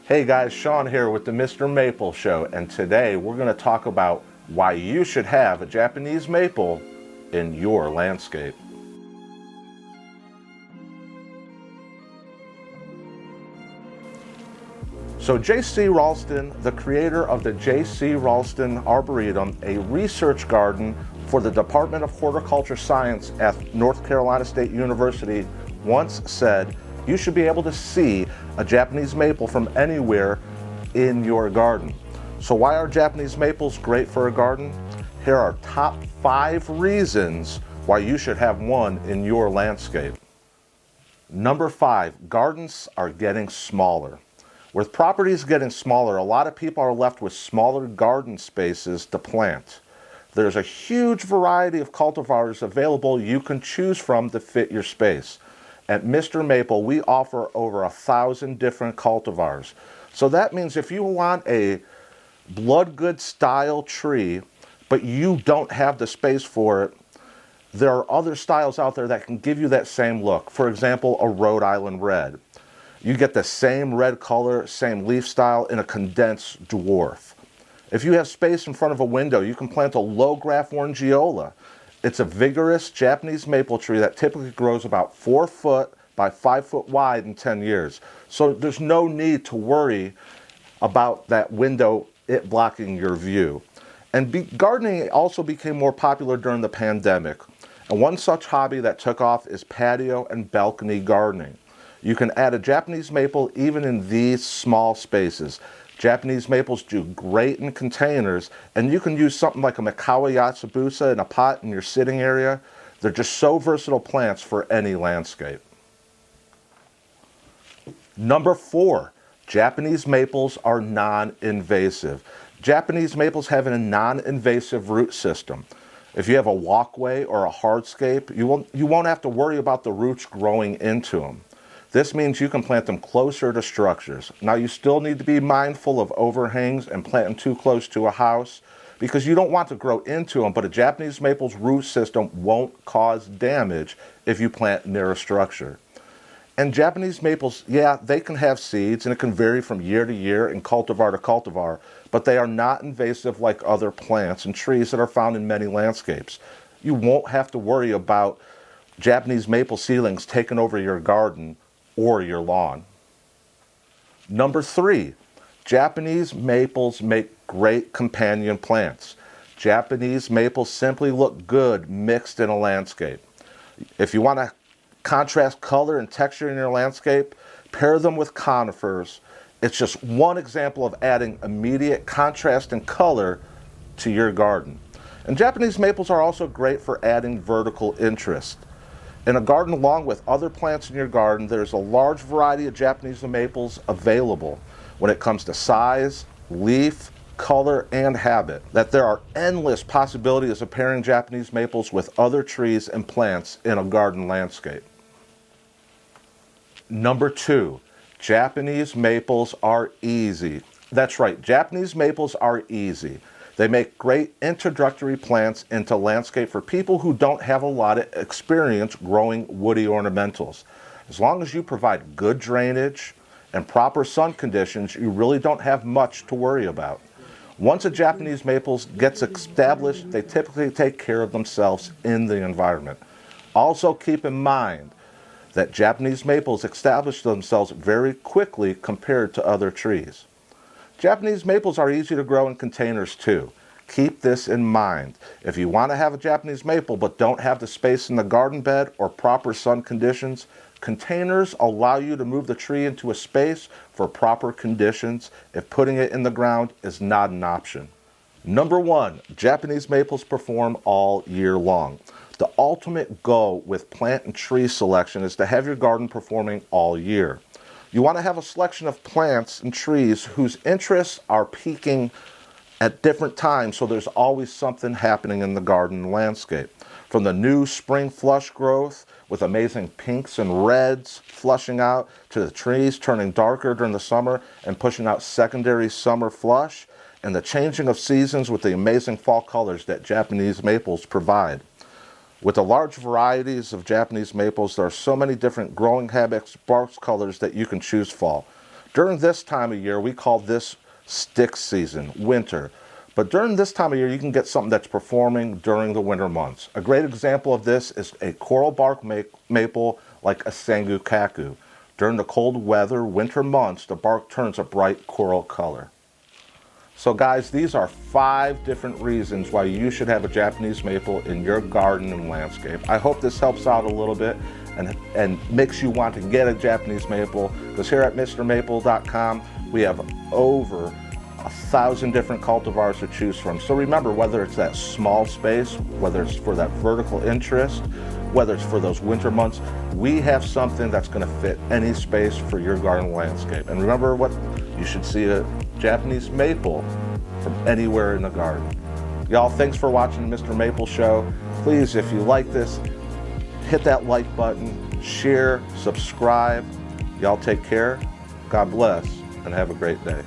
Hey guys, Sean here with the Mr. Maple Show, and today we're going to talk about why you should have a Japanese maple in your landscape. So J.C. Ralston, the creator of the J.C. Ralston Arboretum, a research garden for the Department of Horticulture Science at North Carolina State University, once said, you should be able to see a Japanese maple from anywhere in your garden. So why are Japanese maples great for a garden? Here are top 5 reasons why you should have one in your landscape. Number 5, gardens are getting smaller. With properties getting smaller, a lot of people are left with smaller garden spaces to plant. There's a huge variety of cultivars available you can choose from to fit your space. At Mr. Maple, we offer over 1,000 different cultivars. So that means if you want a bloodgood style tree, but you don't have the space for it, there are other styles out there that can give you that same look. For example, a Rhode Island red. You get the same red color, same leaf style in a condensed dwarf. If you have space in front of a window, you can plant a low-graph orangeola. It's a vigorous Japanese maple tree that typically grows about 4 foot by 5 foot wide in 10 years. So there's no need to worry about that window, it blocking your view. And gardening also became more popular during the pandemic. And one such hobby that took off is patio and balcony gardening. You can add a Japanese maple even in these small spaces. Japanese maples do great in containers, and you can use something like a Mikawa Yatsubusa in a pot in your sitting area. They're just so versatile plants for any landscape. Number 4, Japanese maples are non-invasive. Japanese maples have a non-invasive root system. If you have a walkway or a hardscape, you won't have to worry about the roots growing into them. This means you can plant them closer to structures. Now you still need to be mindful of overhangs and planting too close to a house because you don't want to grow into them, but a Japanese maple's root system won't cause damage if you plant near a structure. And Japanese maples, yeah, they can have seeds and it can vary from year to year and cultivar to cultivar, but they are not invasive like other plants and trees that are found in many landscapes. You won't have to worry about Japanese maple seedlings taking over your garden or your lawn. Number 3, Japanese maples make great companion plants. Japanese maples simply look good mixed in a landscape. If you want to contrast color and texture in your landscape, pair them with conifers. It's just one example of adding immediate contrast and color to your garden. And Japanese maples are also great for adding vertical interest. In a garden along with other plants in your garden, there's a large variety of Japanese maples available when it comes to size, leaf, color, and habit. That there are endless possibilities of pairing Japanese maples with other trees and plants in a garden landscape. Number 2, Japanese maples are easy. That's right, Japanese maples are easy. They make great introductory plants into landscape for people who don't have a lot of experience growing woody ornamentals. As long as you provide good drainage and proper sun conditions, you really don't have much to worry about. Once a Japanese maple gets established, they typically take care of themselves in the environment. Also keep in mind that Japanese maples establish themselves very quickly compared to other trees. Japanese maples are easy to grow in containers too. Keep this in mind. If you want to have a Japanese maple but don't have the space in the garden bed or proper sun conditions, containers allow you to move the tree into a space for proper conditions if putting it in the ground is not an option. Number 1, Japanese maples perform all year long. The ultimate goal with plant and tree selection is to have your garden performing all year. You want to have a selection of plants and trees whose interests are peaking at different times, so there's always something happening in the garden landscape. From the new spring flush growth with amazing pinks and reds flushing out, to the trees turning darker during the summer and pushing out secondary summer flush, and the changing of seasons with the amazing fall colors that Japanese maples provide. With the large varieties of Japanese maples, there are so many different growing habits, bark colors that you can choose from. During this time of year, we call this stick season, winter. But during this time of year, you can get something that's performing during the winter months. A great example of this is a coral bark maple like a sangukaku. During the cold weather, winter months, the bark turns a bright coral color. So guys, these are 5 different reasons why you should have a Japanese maple in your garden and landscape. I hope this helps out a little bit and makes you want to get a Japanese maple, because here at MrMaple.com we have over 1,000 different cultivars to choose from. So remember, whether it's that small space, whether it's for that vertical interest, whether it's for those winter months, we have something that's going to fit any space for your garden landscape. And remember, what you should see a Japanese maple from anywhere in the garden. Y'all, thanks for watching the Mr. Maple Show. Please, if you like this, hit that like button, share, subscribe. Y'all take care, God bless, and have a great day.